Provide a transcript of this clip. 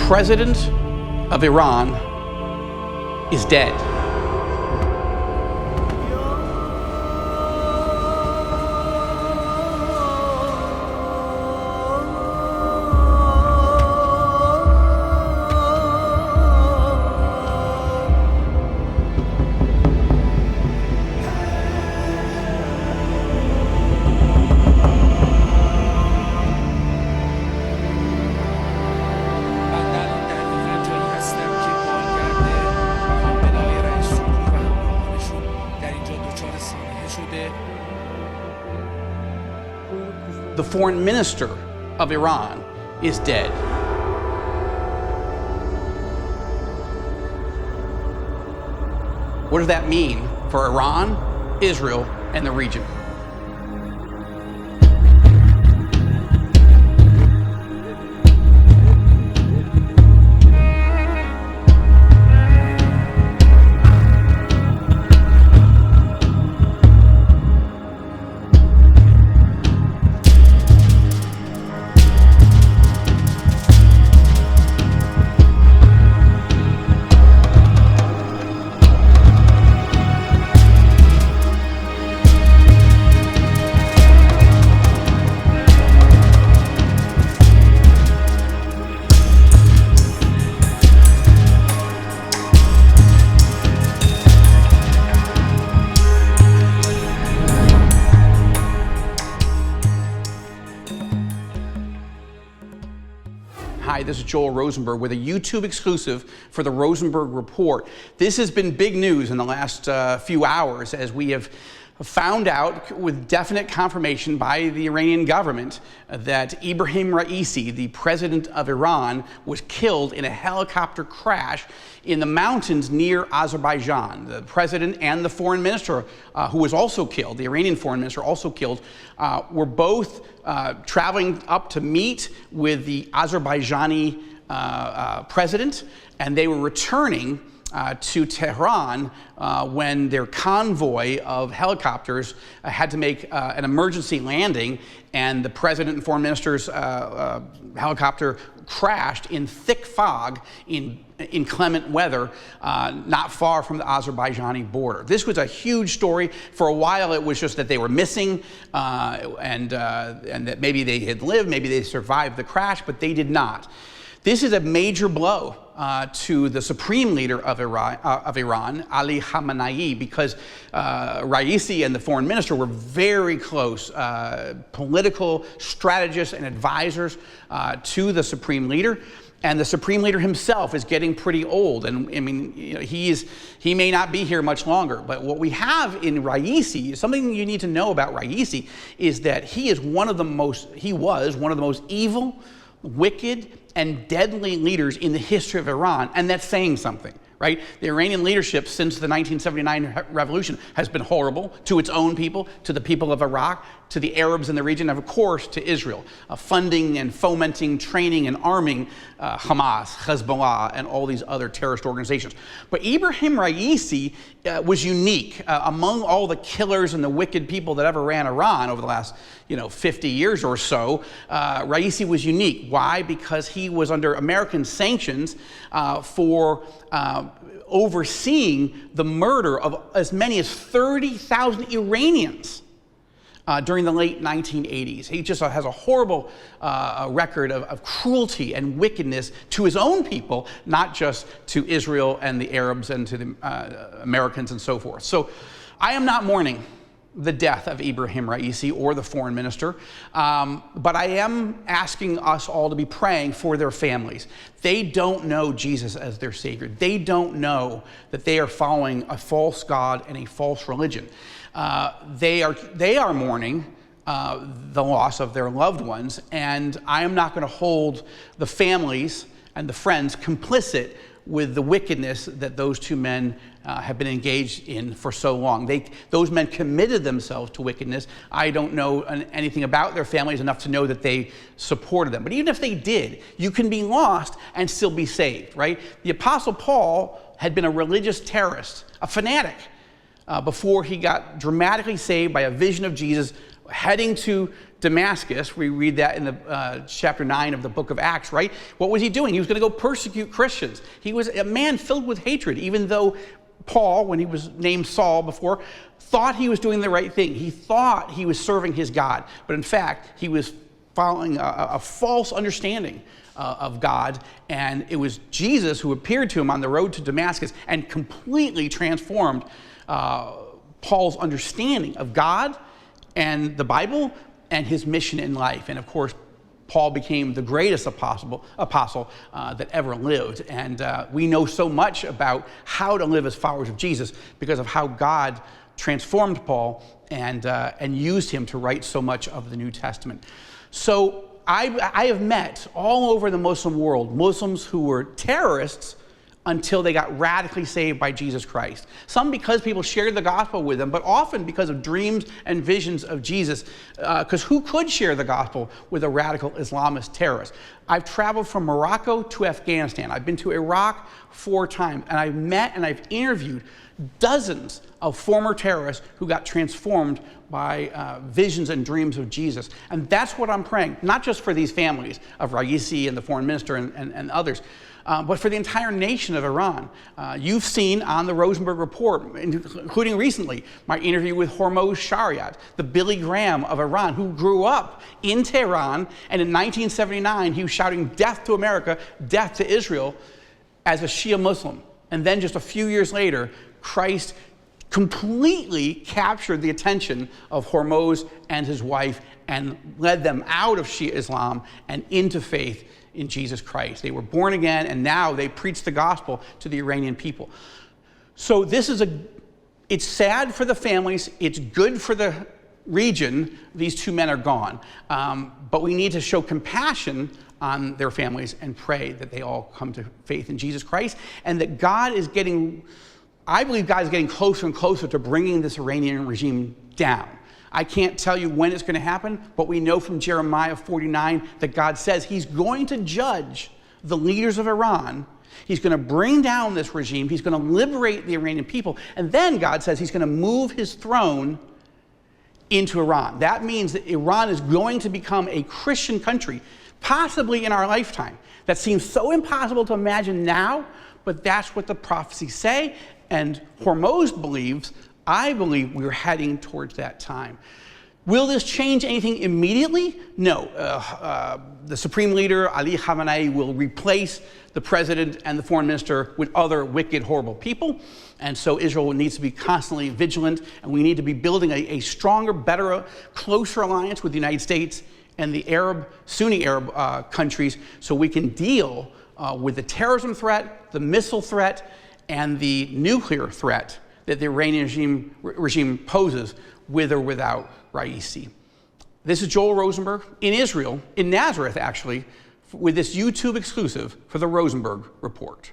president of Iran is dead. The foreign minister of Iran is dead. What does that mean for Iran, Israel, and the region? Hi, this is Joel Rosenberg with a YouTube exclusive for the Rosenberg Report. This has been big news in the last few hours as we have found out with definite confirmation by the Iranian government that Ebrahim Raisi, the president of Iran, was killed in a helicopter crash in the mountains near Azerbaijan. The president and the foreign minister, who was also killed, the Iranian foreign minister also killed, were both traveling up to meet with the Azerbaijani president, and they were returning to Tehran when their convoy of helicopters had to make an emergency landing, and the president and foreign minister's helicopter crashed in thick fog in inclement weather not far from the Azerbaijani border. This was a huge story. For a while it was just that they were missing and that maybe they had lived, maybe they survived the crash, but they did not. This is a major blow to the supreme leader of Iran, Ali Khamenei, because Raisi and the foreign minister were very close political strategists and advisors to the supreme leader. And the supreme leader himself is getting pretty old, and I mean, you know, he may not be here much longer. But what we have in Raisi, something you need to know about Raisi, is that he was one of the most evil, wicked, and deadly leaders in the history of Iran, and that's saying something, right? The Iranian leadership since the 1979 revolution has been horrible to its own people, to the people of Iraq, to the Arabs in the region, and of course to Israel, funding and fomenting, training and arming Hamas, Hezbollah, and all these other terrorist organizations. But Ebrahim Raisi was unique among all the killers and the wicked people that ever ran Iran over the last 50 years or so. Raisi was unique. Why? Because he was under American sanctions for overseeing the murder of as many as 30,000 Iranians during the late 1980s. He just has a horrible record of cruelty and wickedness to his own people, not just to Israel and the Arabs and to the Americans and so forth. So I am not mourning the death of Ebrahim Raisi or the foreign minister, but I am asking us all to be praying for their families. They don't know Jesus as their Savior. They don't know that they are following a false God and a false religion. They are mourning the loss of their loved ones, and I am not going to hold the families and the friends complicit with the wickedness that those two men have been engaged in for so long. Those men committed themselves to wickedness. I don't know anything about their families enough to know that they supported them. But even if they did, you can be lost and still be saved, right? The Apostle Paul had been a religious terrorist, a fanatic, before he got dramatically saved by a vision of Jesus heading to Damascus. We read that in the chapter 9 of the book of Acts, right? What was he doing? He was going to go persecute Christians. He was a man filled with hatred, even though Paul, when he was named Saul before, thought he was doing the right thing. He thought he was serving his God, but in fact, he was following a false understanding of God, and it was Jesus who appeared to him on the road to Damascus and completely transformed Paul's understanding of God and the Bible and his mission in life. And of course, Paul became the greatest apostle that ever lived. And we know so much about how to live as followers of Jesus because of how God transformed Paul and used him to write so much of the New Testament. So I have met all over the Muslim world Muslims who were terrorists until they got radically saved by Jesus Christ. Some because people shared the gospel with them, but often because of dreams and visions of Jesus. Because who could share the gospel with a radical Islamist terrorist? I've traveled from Morocco to Afghanistan. I've been to Iraq 4 times, and I've met and I've interviewed dozens of former terrorists who got transformed by visions and dreams of Jesus. And that's what I'm praying, not just for these families of Raisi and the foreign minister and others, but for the entire nation of Iran. You've seen on the Rosenberg Report, including recently, my interview with Hormoz Shariat, the Billy Graham of Iran, who grew up in Tehran, and in 1979, he was shouting death to America, death to Israel, as a Shia Muslim. And then just a few years later, Christ completely captured the attention of Hormoz and his wife and led them out of Shia Islam and into faith in Jesus Christ. They were born again, and now they preach the gospel to the Iranian people. So this is it's sad for the families, it's good for the region. These 2 men are gone. But we need to show compassion on their families and pray that they all come to faith in Jesus Christ, and that I believe God is getting closer and closer to bringing this Iranian regime down. I can't tell you when it's going to happen, but we know from Jeremiah 49 that God says he's going to judge the leaders of Iran. He's going to bring down this regime. He's going to liberate the Iranian people. And then God says he's going to move his throne into Iran. That means that Iran is going to become a Christian country, possibly in our lifetime. That seems so impossible to imagine now, but that's what the prophecies say. And Hormoz believes, I believe, we're heading towards that time. Will this change anything immediately? No. The Supreme Leader, Ali Khamenei, will replace the president and the foreign minister with other wicked, horrible people. And so Israel needs to be constantly vigilant, and we need to be building a stronger, better, closer alliance with the United States and the Sunni Arab countries so we can deal with the terrorism threat, the missile threat, and the nuclear threat that the Iranian regime poses with or without Raisi. This is Joel Rosenberg in Israel, in Nazareth actually, with this YouTube exclusive for the Rosenberg Report.